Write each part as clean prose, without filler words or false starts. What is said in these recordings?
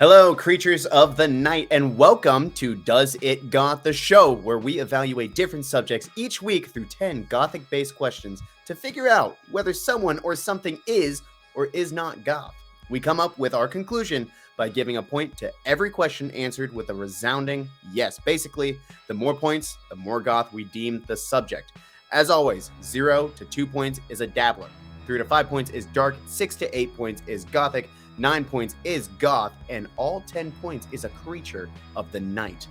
Hello, creatures of the night, and welcome to Does It Goth, the show where we evaluate different subjects each week through 10 gothic-based questions to figure out whether someone or something is or is not goth. We come up with our conclusion by giving a point to every question answered with a resounding yes. Basically, the more points, the more goth we deem the subject. As always, 0 to 2 points is a dabbler, 3 to 5 points is dark, 6 to 8 points is gothic, 9 points is goth, and all 10 points is a creature of the night.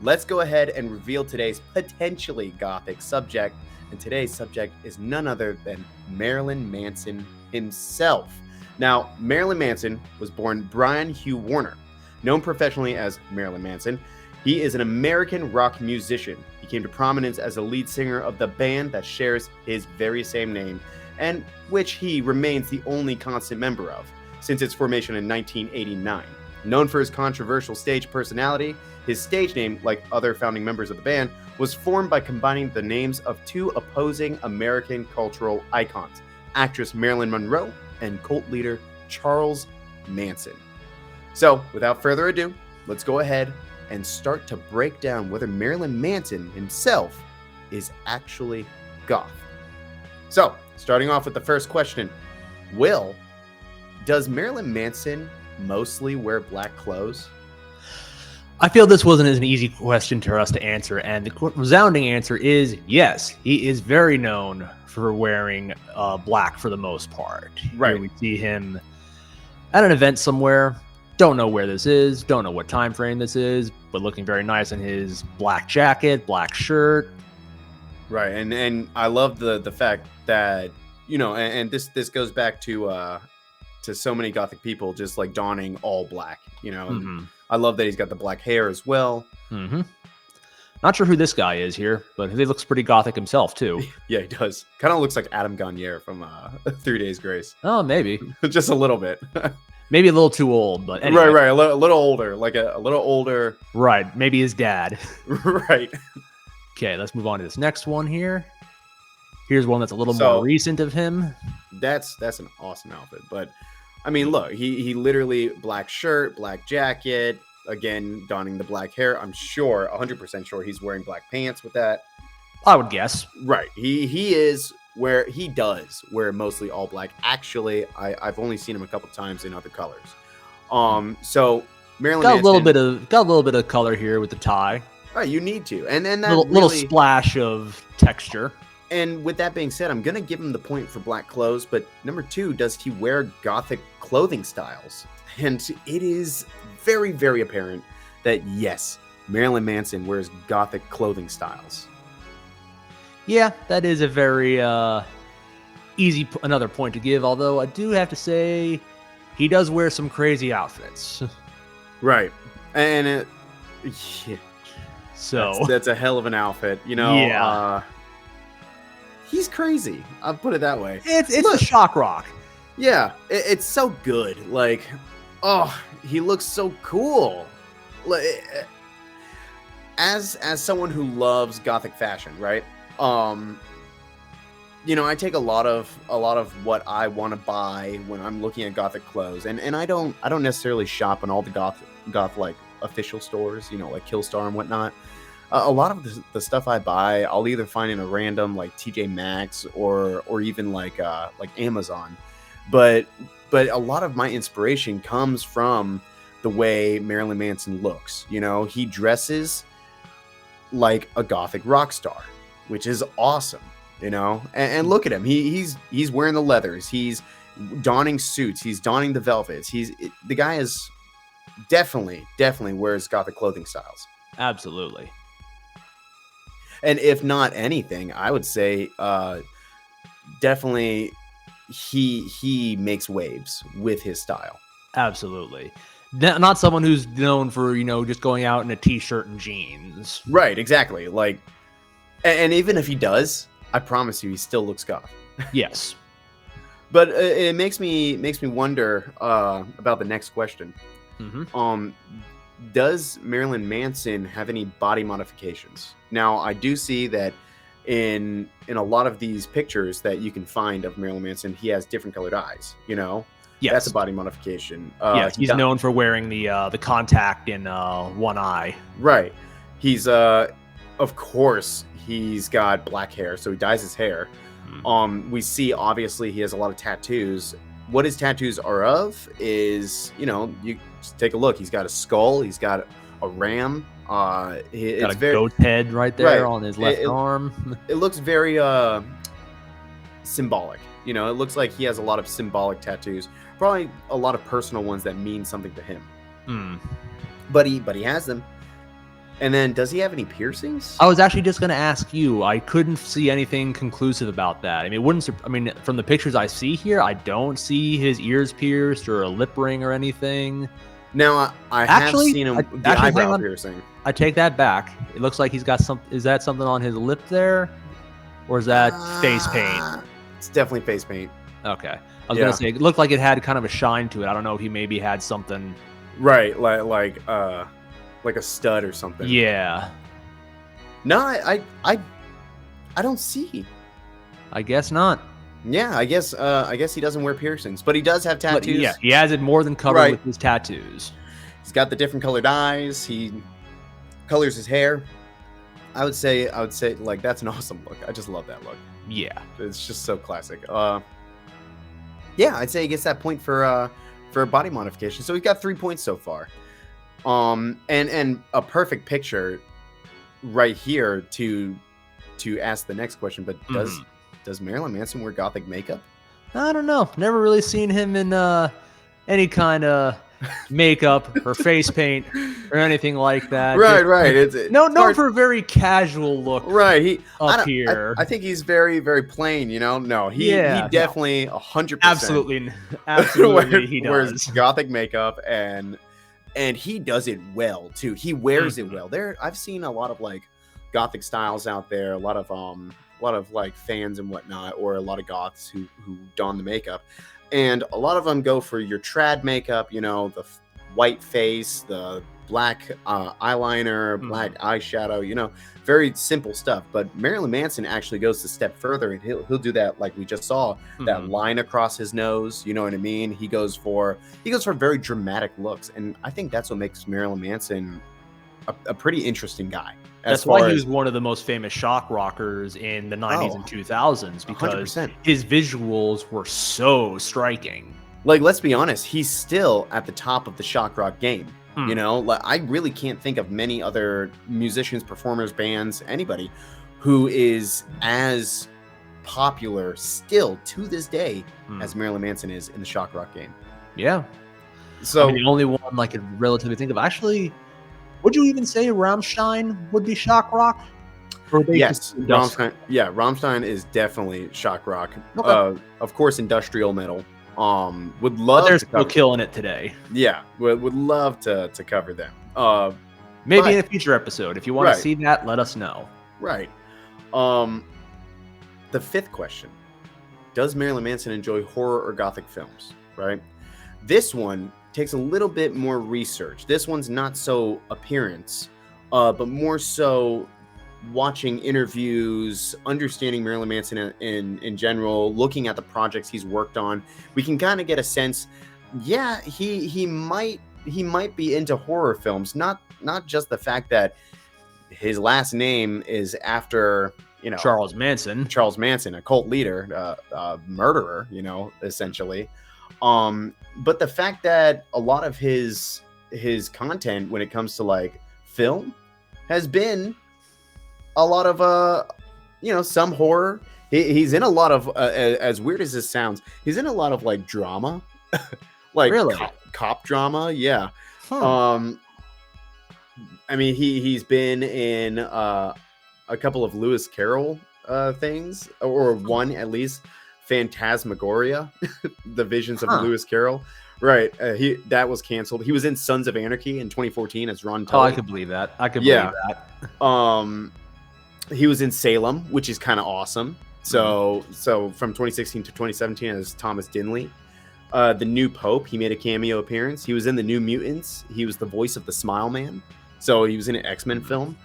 Let's go ahead and reveal today's potentially gothic subject, and today's subject is none other than Marilyn Manson himself. Now, Marilyn Manson was born Brian Hugh Warner, known professionally as Marilyn Manson. He is an American rock musician. He came to prominence as a lead singer of the band that shares his very same name, and which he remains the only constant member of since its formation in 1989. Known for his controversial stage personality, his stage name, like other founding members of the band, was formed by combining the names of two opposing American cultural icons, actress Marilyn Monroe and cult leader Charles Manson. So, without further ado, let's go ahead and start to break down whether Marilyn Manson himself is actually goth. So, starting off with the first question, does Marilyn Manson mostly wear black clothes? I feel this wasn't an easy question for us to answer, and the resounding answer is yes. He is very known for wearing black for the most part. Right. Here we see him at an event somewhere. Don't know where this is. Don't know what time frame this is, but looking very nice in his black jacket, black shirt. Right, and I love the fact that, you know, and this goes back to so many gothic people just like donning all black, you know. Mm-hmm. I love that he's got the black hair as well. Mm-hmm. Not sure who this guy is here, but he looks pretty gothic himself too. Yeah, he does. Kind of looks like Adam Gagne from 3 Days Grace. Oh, maybe. Just a little bit. Maybe a little too old, but anyway. Right, a little older, like a little older. Right, maybe his dad. Right. Okay, let's move on to this next one here. Here's one that's a little more recent of him. That's an awesome outfit, but I mean, look, he literally black shirt, black jacket, again donning the black hair. I'm sure, 100% sure, he's wearing black pants with that. I would guess. Right, he does wear mostly all black. Actually, I've only seen him a couple times in other colors. So Marilyn got Manson, a little bit of color here with the tie. Right, you need to, and then that little splash of texture. And with that being said, I'm going to give him the point for black clothes, but number 2, does he wear gothic clothing styles? And it is very, very apparent that yes, Marilyn Manson wears gothic clothing styles. Yeah, that is a very easy another point to give, although I do have to say he does wear some crazy outfits. Right. And yeah. So that's a hell of an outfit, you know. Yeah. He's crazy. I'll put it that way. It's a shock rock. Yeah, it's so good. Like, oh, he looks so cool. Like, as someone who loves gothic fashion, right? You know, I take a lot of what I want to buy when I'm looking at gothic clothes, and I don't necessarily shop in all the goth like official stores, you know, like Killstar and whatnot. A lot of the stuff I buy, I'll either find in a random like TJ Maxx or even like Amazon. But a lot of my inspiration comes from the way Marilyn Manson looks. You know, he dresses like a gothic rock star, which is awesome. You know, and look at him. He's wearing the leathers. He's donning suits. He's donning the velvets. The guy is definitely wears gothic clothing styles. Absolutely. And if not anything, I would say definitely he makes waves with his style. Absolutely. Not someone who's known for, you know, just going out in a t-shirt and jeans. Right, exactly. Like, and even if he does, I promise you, he still looks goth. Yes. But it makes me wonder about the next question. Mm-hmm. Does Marilyn Manson have any body modifications? Now, I do see that in a lot of these pictures that you can find of Marilyn Manson, he has different colored eyes, you know? Yes. That's a body modification. Yes, he's known for wearing the contact in one eye. Right. He's of course he's got black hair, so he dyes his hair. We see obviously he has a lot of tattoos. What his tattoos are of is, you just take a look. He's got a skull. He's got a ram. It's got a goat head right there on his left arm. It looks very symbolic. It looks like he has a lot of symbolic tattoos. Probably a lot of personal ones that mean something to him. But he has them. And then, does he have any piercings? I was actually just going to ask you. I couldn't see anything conclusive about that. I mean, from the pictures I see here, I don't see his ears pierced or a lip ring or anything. Now, I have seen him the eyebrow piercing. I take that back. It looks like he's got some. Is that something on his lip there, or is that face paint? It's definitely face paint. Okay, I was gonna say it looked like it had kind of a shine to it. I don't know if he maybe had something. Right, like a stud or something. Yeah. No, I don't see. I guess not. Yeah, I guess he doesn't wear piercings, but he does have tattoos. But yeah, he has it more than covered with his tattoos. He's got the different colored eyes. He colors his hair. I would say like that's an awesome look. I just love that look. Yeah, it's just so classic. Yeah, I'd say he gets that point for body modification. So we've got 3 points so far. And a perfect picture right here to ask the next question. But does Marilyn Manson wear gothic makeup? I don't know. Never really seen him in any kind of makeup or face paint or anything like that. Right. It's known for a very casual look. Right. He here. I think he's very, very plain. No, he definitely 100%. Absolutely, he does. Wears gothic makeup and he does it well too. He wears it well. I've seen a lot of like gothic styles out there. A lot of like fans and whatnot, or a lot of goths who don the makeup. And a lot of them go for your trad makeup, the white face, the black eyeliner, black eyeshadow, very simple stuff. But Marilyn Manson actually goes a step further, and he'll do that, like we just saw, that line across his nose. You know what I mean? He goes for very dramatic looks, and I think that's what makes Marilyn Manson a pretty interesting guy. That's why he was one of the most famous shock rockers in the 90s and 2000s, because 100%. His visuals were so striking. Like, let's be honest, he's still at the top of the shock rock game. Like, I really can't think of many other musicians, performers, bands, anybody who is as popular still to this day as Marilyn Manson is in the shock rock game. Yeah. So the only one I could relatively think of, actually, would you even say Rammstein would be shock rock? Yes, Rammstein. Yeah, Rammstein is definitely shock rock. Okay. Of course, industrial metal. Would love. But they're still killing it today. Yeah, would love to cover them. Maybe in a future episode. If you want to see that, let us know. Right. The fifth question: does Marilyn Manson enjoy horror or gothic films? Right. This one takes a little bit more research. This one's not so appearance, but more so watching interviews, understanding Marilyn Manson in general, looking at the projects he's worked on. We can kind of get a sense. Yeah, he might be into horror films. Not just the fact that his last name is after Charles Manson, a cult leader, murderer. Essentially. But the fact that a lot of his content when it comes to like film has been a lot of some horror. He's in a lot of as weird as this sounds, he's in a lot of like drama, like really? cop drama. Yeah. Huh. I mean, he's been in a couple of Lewis Carroll things, or one at least. Phantasmagoria, the visions of Lewis Carroll. Right. That was canceled. He was in Sons of Anarchy in 2014 as Ron Tully. Oh, I could believe that. Believe that. He was in Salem, which is kind of awesome. So from 2016 to 2017 as Thomas Dinley. The New Pope, he made a cameo appearance. He was in the New Mutants. He was the voice of the Smile Man. So he was in an X-Men film.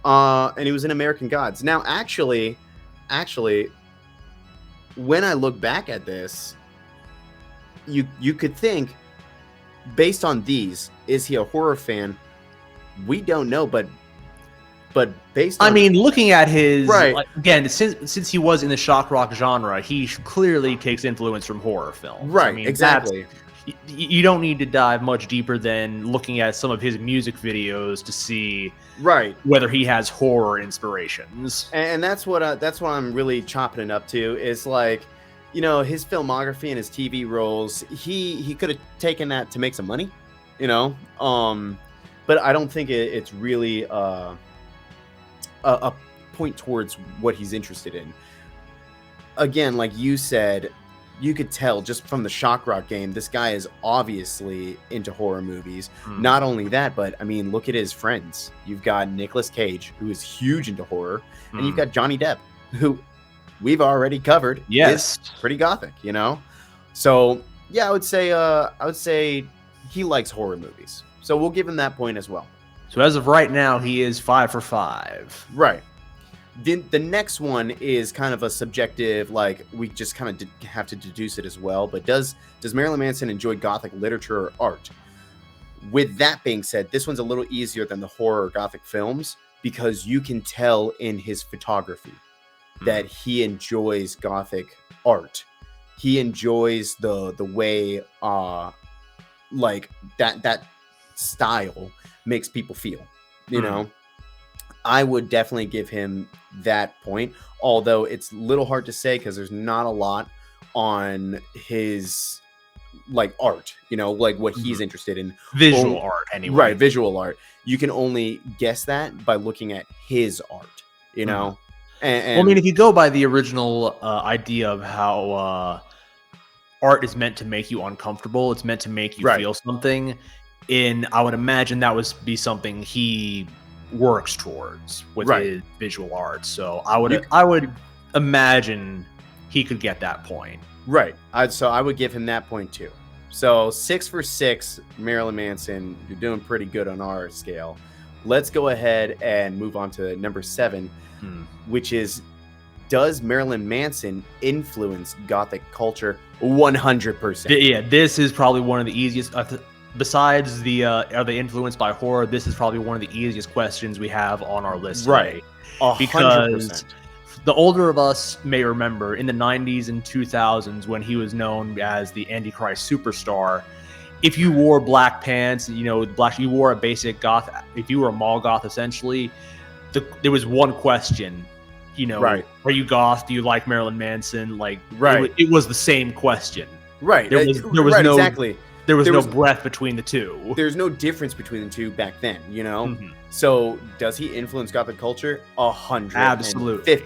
And he was in American Gods. Now, actually, when I look back at this, you could think, based on these, is he a horror fan? We don't know, but based on, I mean, looking at his Right. like, again, since he was in the shock rock genre, he clearly takes influence from horror films. Right, I mean, exactly. You don't need to dive much deeper than looking at some of his music videos to see Right. whether he has horror inspirations. And that's what I'm really chopping it up to, is like, his filmography and his TV roles, he could have taken that to make some money, but I don't think it's really a point towards what he's interested in. Again, like you said, you could tell just from the shock rock game, this guy is obviously into horror movies. Not only that, but I mean, look at his friends. You've got Nicolas Cage, who is huge into horror, and you've got Johnny Depp, who we've already covered. Yes, is pretty gothic, So yeah, I would say he likes horror movies. So we'll give him that point as well. So as of right now, he is 5 for 5. Right. The next one is kind of a subjective, like we just kind of have to deduce it as well. But does Marilyn Manson enjoy gothic literature or art? With that being said, this one's a little easier than the horror or gothic films, because you can tell in his photography that he enjoys gothic art. He enjoys the way like that style makes people feel, I would definitely give him that point, although it's a little hard to say because there's not a lot on his like art, like what he's interested in. Visual art, anyway. Right, visual art. You can only guess that by looking at his art, And, well, I mean, if you go by the original idea of how art is meant to make you uncomfortable, it's meant to make you feel something. I would imagine that would be something he works towards with his visual art. So I would imagine he could get that point. Right. So I would give him that point too. So 6 for 6, Marilyn Manson. You're doing pretty good on our scale. Let's go ahead and move on to number 7, which is, does Marilyn Manson influence gothic culture? 100%. Yeah, this is probably one of the easiest. Besides are they influenced by horror? This is probably one of the easiest questions we have on our list today. 100%. Because the older of us may remember in the 90s and 2000s when he was known as the Antichrist superstar. If you wore black pants, you wore a basic goth. If you were a mall goth, essentially, there was one question. Are you goth? Do you like Marilyn Manson? Like, it was the same question. Right. There was no exactly. There was no breath between the two. There's no difference between the two back then, So does he influence gothic culture? 150%. Absolutely.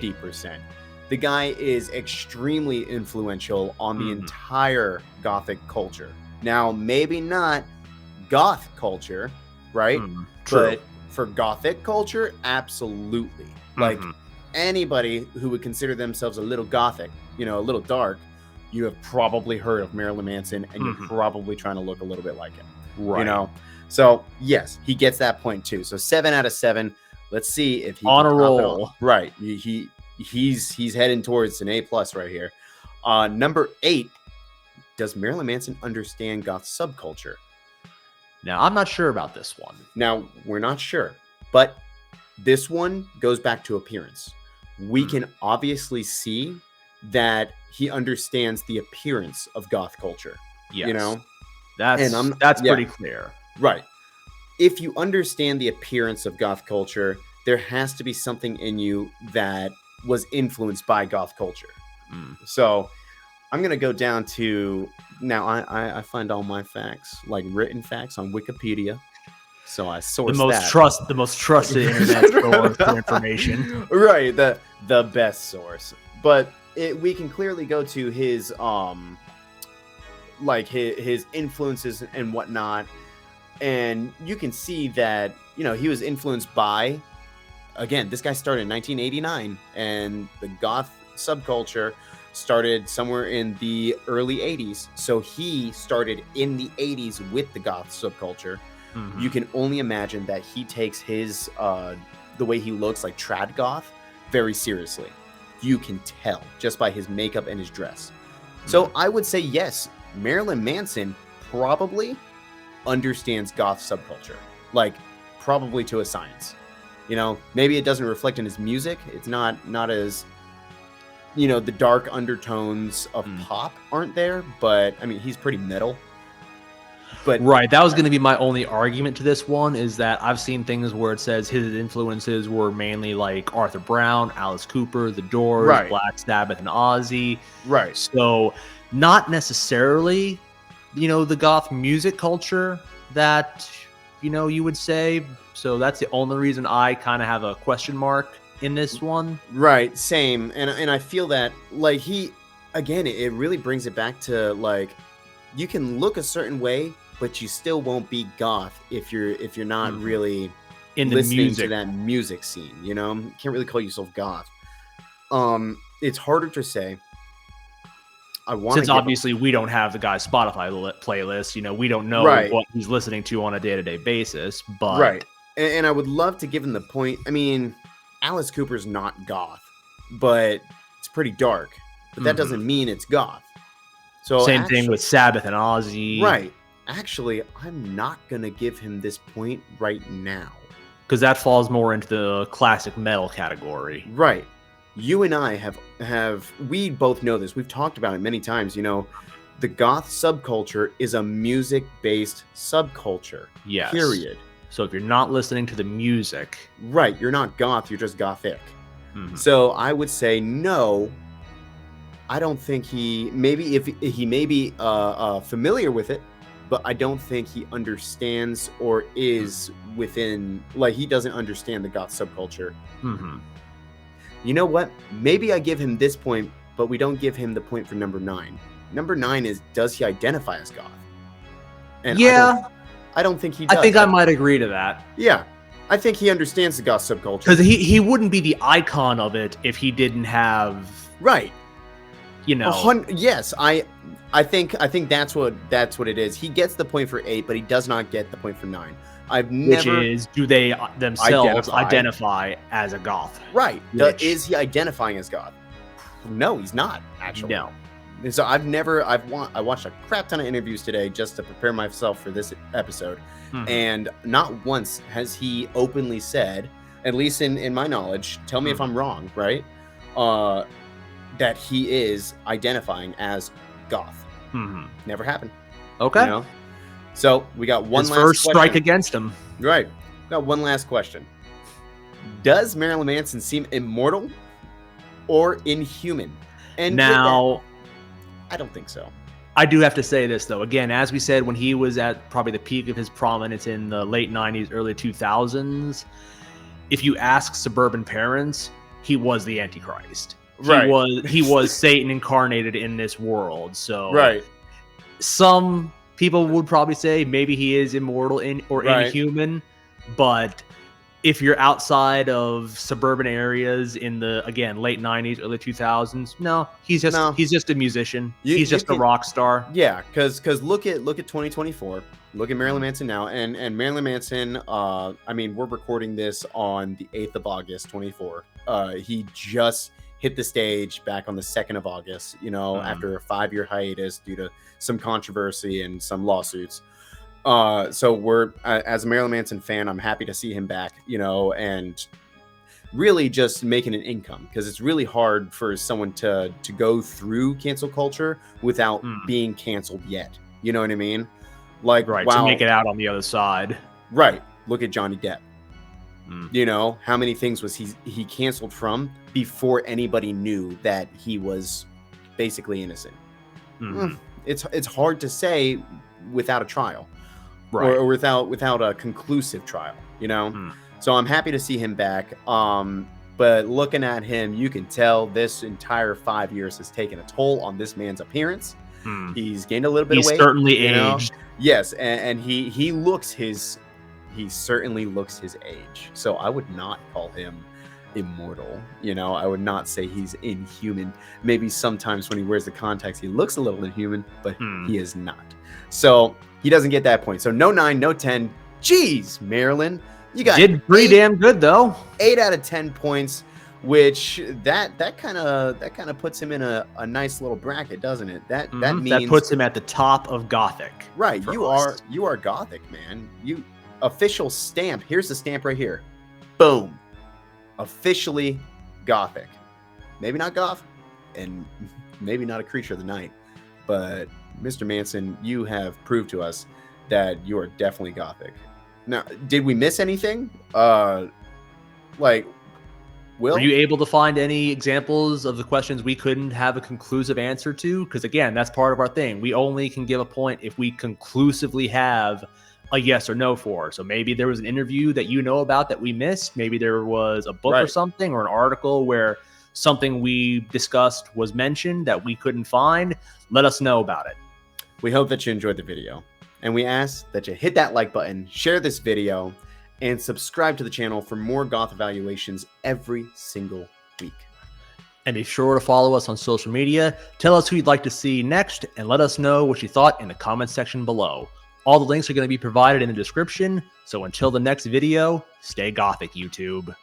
The guy is extremely influential on the entire gothic culture. Now, maybe not goth culture, right? True. But for gothic culture, absolutely. Like anybody who would consider themselves a little gothic, a little dark, you have probably heard of Marilyn Manson, and you're probably trying to look a little bit like him. Right. So yes, he gets that point too. So 7 out of 7. Let's see if he on can a top it roll. all. Right. He's heading towards an A+ right here. Number 8. Does Marilyn Manson understand goth subculture? Now, I'm not sure about this one. Now, we're not sure, but this one goes back to appearance. We can obviously see that he understands the appearance of goth culture. Yes. That's pretty clear. Right. If you understand the appearance of goth culture, there has to be something in you that was influenced by goth culture. So I'm going to go down to, now I find all my facts, like written facts, on Wikipedia. So I source the most trusted internet source for information. Right, the best source. But we can clearly go to his like his influences and whatnot, and you can see that he was influenced by, again, this guy started in 1989, and the goth subculture started somewhere in the early 80s. So he started in the 80s with the goth subculture. You can only imagine that he takes his the way he looks, like trad goth, very seriously. You can tell just by his makeup and his dress. So I would say yes, Marilyn Manson probably understands goth subculture, like probably to a science. You know, maybe it doesn't reflect in his music. It's not as, you know, the dark undertones of pop aren't there, but I mean, he's pretty metal. But right, that was going to be my only argument to this one, is that I've seen things where it says his influences were mainly like Arthur Brown, Alice Cooper, The Doors, Right. Black Sabbath, and Ozzy. Right. So not necessarily, you know, the goth music culture that, you know, you would say. So that's the only reason I kind of have a question mark in this one. Right, same. And I feel that, like, he, again, it really brings it back to, like, you can look a certain way, but you still won't be goth if you're not really in the listening music to that music scene, you know? You can't really call yourself goth. It's harder to say. Since obviously we don't have the guy's Spotify playlist, you know, we don't know what he's listening to on a day-to-day basis, but... Right. And I would love to give him the point. I mean, Alice Cooper's not goth, but it's pretty dark. But that doesn't mean it's goth. So same thing with Sabbath and Ozzy. Right. Actually, I'm not going to give him this point right now. Because that falls more into the classic metal category. Right. You and I we both know this. We've talked about it many times. You know, the goth subculture is a music-based subculture. Yes. Period. So if you're not listening to the music... Right. You're not goth. You're just gothic. So I would say no. I don't think he may be familiar with it, but I don't think he understands or is within, like, he doesn't understand the goth subculture. You know what? Maybe I give him this point, but we don't give him the point for number 9. Number 9 is, does he identify as goth? And yeah. I don't think he does. I think I might agree to that. Yeah. I think he understands the goth subculture. Because he wouldn't be the icon of it if he didn't have... Right. You know. Yes, I think that's what it is. He gets the point for 8, but he does not get the point for 9. Which is, do they themselves identify as a goth? Right. Is he identifying as goth? No, he's not, actually. No. So I watched a crap ton of interviews today just to prepare myself for this episode. And not once has he openly said, at least in my knowledge, tell me if I'm wrong, right? That he is identifying as goth. Never happened. Okay. You know? So we got one His last first question. strike against him. Right. Got one last question. Does Marilyn Manson seem immortal or inhuman? And now, I don't think so. I do have to say this, though. Again, as we said, when he was at probably the peak of his prominence in the late 90s, early 2000s, if you ask suburban parents, he was the Antichrist. Right. He was Satan incarnated in this world. So right. Some people would probably say maybe he is immortal or inhuman, but if you're outside of suburban areas in the, again, late 90s, early 2000s, no, he's just a musician. He's just a rock star. Yeah, because look at 2024. Look at Marilyn Manson now, and Marilyn Manson. I mean, we're recording this on the 8th of August, 24. He just hit the stage back on the 2nd of August. You know, after a 5-year hiatus due to some controversy and some lawsuits. So as a Marilyn Manson fan, I'm happy to see him back, you know, and really just making an income, because it's really hard for someone to go through cancel culture without being canceled yet. You know what I mean? Like, to make it out on the other side. Right. Look at Johnny Depp. You know, how many things was he canceled from before anybody knew that he was basically innocent? It's hard to say without a trial. Right. Or without a conclusive trial, you know? So I'm happy to see him back. But looking at him, you can tell this entire 5 years has taken a toll on this man's appearance. He's gained a little bit of weight. He's certainly aged. Yes, and he certainly looks his age. So I would not call him immortal. You know, I would not say he's inhuman. Maybe sometimes when he wears the contacts, he looks a little inhuman, but he is not. So he doesn't get that point. So no 9, no 10. Jeez, Marilyn, you did pretty damn good though. 8 out of 10 points. which that kind of puts him in a nice little bracket, doesn't it? That means that puts him at the top of gothic. Right, you are gothic, man. You official stamp. Here's the stamp right here. Boom. Officially gothic. Maybe not goth, and maybe not a creature of the night, but Mr. Manson, you have proved to us that you are definitely gothic. Now, did we miss anything? Like, Will? Were you able to find any examples of the questions we couldn't have a conclusive answer to? Because again, that's part of our thing. We only can give a point if we conclusively have a yes or no for. So maybe there was an interview that you know about that we missed. Maybe there was a book or something, or an article where something we discussed was mentioned that we couldn't find. Let us know about it. We hope that you enjoyed the video, and we ask that you hit that like button, share this video, and subscribe to the channel for more goth evaluations every single week. And be sure to follow us on social media. Tell us who you'd like to see next, and let us know what you thought in the comment section below. All the links are going to be provided in the description. So until the next video, stay gothic, YouTube.